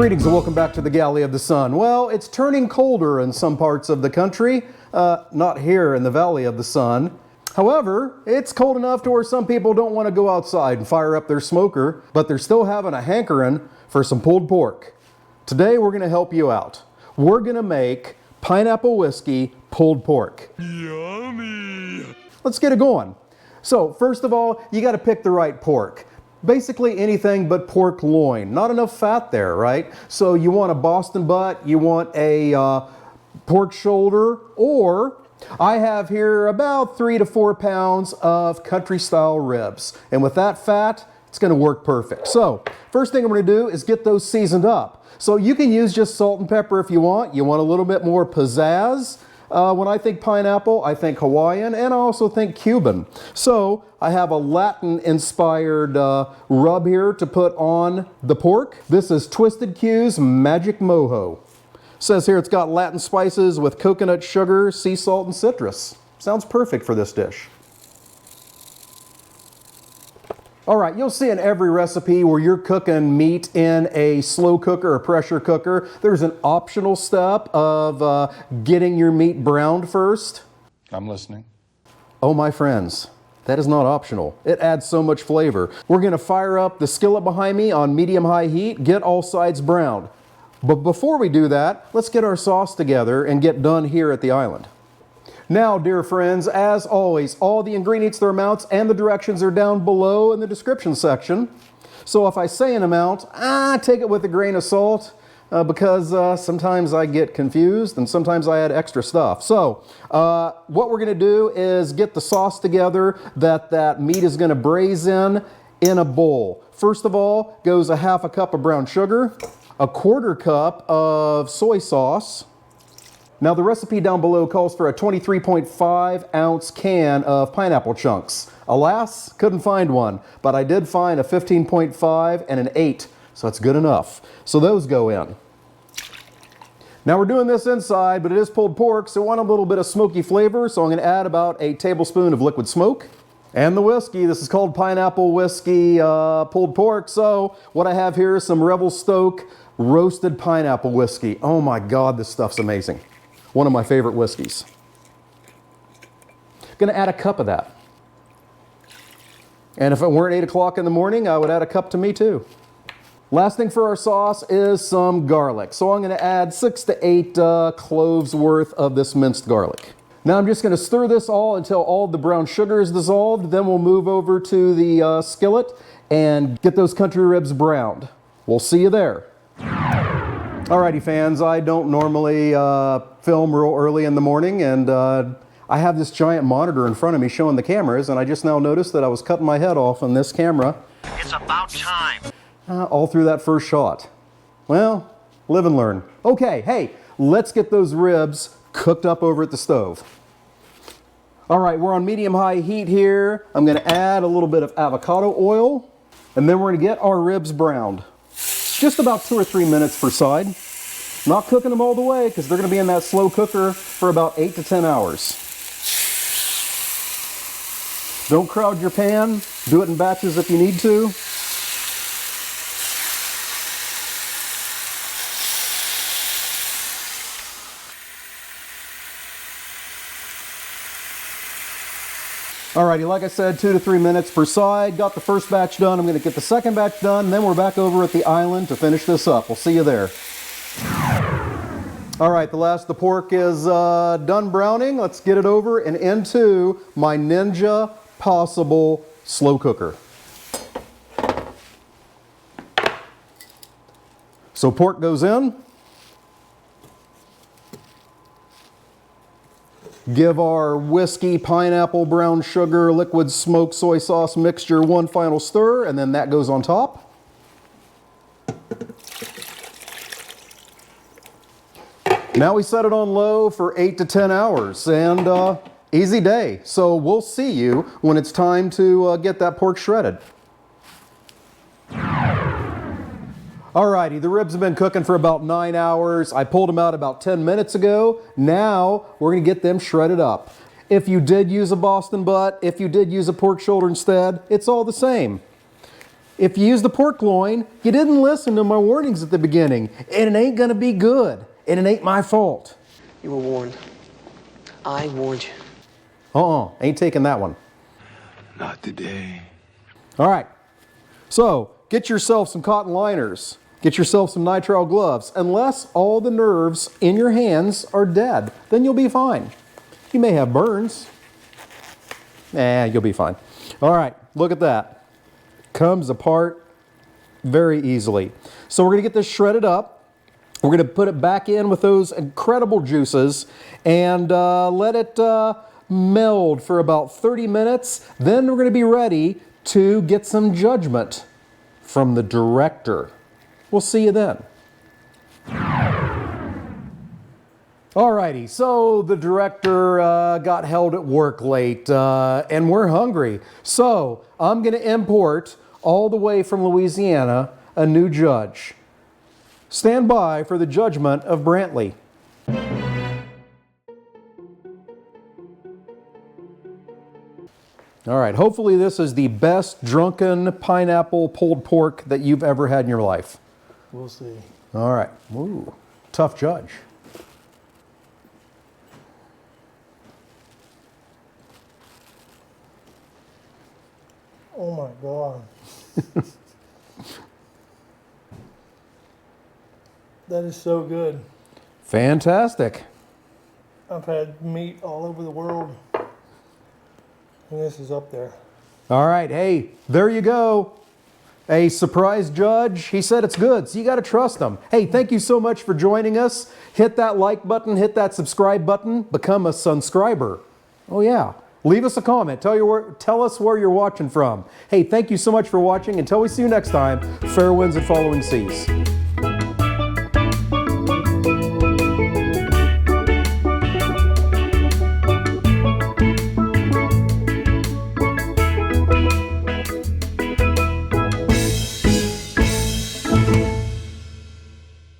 Greetings and welcome back to the Galley of the Sun. Well, it's turning colder in some parts of the country, not here in the Valley of the Sun. However, it's cold enough to where some people don't want to go outside and fire up their smoker, but they're still having a hankering for some pulled pork. Today we're going to help you out. We're going to make pineapple whiskey pulled pork. Yummy! Let's get it going. So first of all, you got to pick the right pork. Basically anything but pork loin. Not enough fat there, right? So you want a Boston butt, you want a pork shoulder, or I have here about 3 to 4 pounds of country style ribs. And with that fat, it's gonna work perfect. So first thing I'm gonna do is get those seasoned up. So you can use just salt and pepper if you want. You want a little bit more pizzazz. When I think pineapple, I think Hawaiian, and I also think Cuban. So I have a Latin-inspired rub here to put on the pork. This is Twisted Q's Magic Mojo. Says here it's got Latin spices with coconut sugar, sea salt, and citrus. Sounds perfect for this dish. All right, you'll see in every recipe where you're cooking meat in a slow cooker or pressure cooker, there's an optional step of getting your meat browned first. I'm listening. Oh, my friends, that is not optional. It adds so much flavor. We're gonna fire up the skillet behind me on medium-high heat, get all sides browned. But before we do that, let's get our sauce together and get done here at the island. Now, dear friends, as always, all the ingredients, their amounts, and the directions are down below in the description section. So if I say an amount, take it with a grain of salt because sometimes I get confused and sometimes I add extra stuff. So what we're gonna do is get the sauce together that meat is gonna braise in a bowl. First of all goes a half a cup of brown sugar, a 1/4 cup of soy sauce. Now the recipe down below calls for a 23.5 ounce can of pineapple chunks. Alas, couldn't find one, but I did find a 15.5 and an 8, so that's good enough. So those go in. Now we're doing this inside, but it is pulled pork, so I want a little bit of smoky flavor, so I'm gonna add about a tablespoon of liquid smoke. And the whiskey, this is called pineapple whiskey pulled pork, so what I have here is some Revelstoke roasted pineapple whiskey. Oh my God, this stuff's amazing. One of my favorite whiskeys. Gonna add a cup of that. And if it weren't 8 o'clock in the morning, I would add a cup to me too. Last thing for our sauce is some garlic. So I'm gonna add 6 to 8 cloves worth of this minced garlic. Now I'm just gonna stir this all until all the brown sugar is dissolved. Then we'll move over to the skillet and get those country ribs browned. We'll see you there. Alrighty fans, I don't normally film real early in the morning, and I have this giant monitor in front of me showing the cameras, and I just now noticed that I was cutting my head off on this camera. It's about time. All through that first shot. Well, live and learn. Okay, hey, let's get those ribs cooked up over at the stove. Alright, we're on medium-high heat here. I'm gonna add a little bit of avocado oil, and then we're gonna get our ribs browned. Just about 2 or 3 minutes per side. Not cooking them all the way because they're going to be in that slow cooker for about 8 to 10 hours. Don't crowd your pan. Do it in batches if you need to. Alrighty, like I said, 2 to 3 minutes per side. Got the first batch done. I'm going to get the second batch done, and then we're back over at the island to finish this up. We'll see you there. Alright, the pork is done browning. Let's get it over and into my Ninja Possible slow cooker. So pork goes in. Give our whiskey, pineapple, brown sugar, liquid smoked soy sauce mixture one final stir, and then that goes on top. Now we set it on low for 8 to 10 hours, and easy day. So we'll see you when it's time to get that pork shredded. Alrighty, the ribs have been cooking for about 9 hours. I pulled them out about 10 minutes ago. Now we're gonna get them shredded up. If you did use a Boston butt, if you did use a pork shoulder instead, it's all the same. If you use the pork loin, you didn't listen to my warnings at the beginning, and it ain't gonna be good, and it ain't my fault. You were warned. I warned you. Ain't taking that one. Not today. All right, so get yourself some cotton liners. Get yourself some nitrile gloves. Unless all the nerves in your hands are dead, then you'll be fine. You may have burns. You'll be fine. All right, look at that. Comes apart very easily. So we're gonna get this shredded up. We're gonna put it back in with those incredible juices and let it meld for about 30 minutes. Then we're gonna be ready to get some judgment from the director. We'll see you then. Alrighty, so the director got held at work late and we're hungry. So I'm gonna import all the way from Louisiana a new judge. Stand by for the judgment of Brantley. All right, hopefully this is the best drunken pineapple pulled pork that you've ever had in your life. We'll see. All right, ooh, tough judge. Oh my God. That is so good. Fantastic. I've had meat all over the world, and this is up there. All right, hey, there you go. A surprise judge. He said it's good, so you got to trust him. Hey, thank you so much for joining us. Hit that like button, hit that subscribe button, become a sunscriber. Oh yeah. Leave us a comment. Tell us where you're watching from. Hey, thank you so much for watching. Until we see you next time, fair winds and following seas.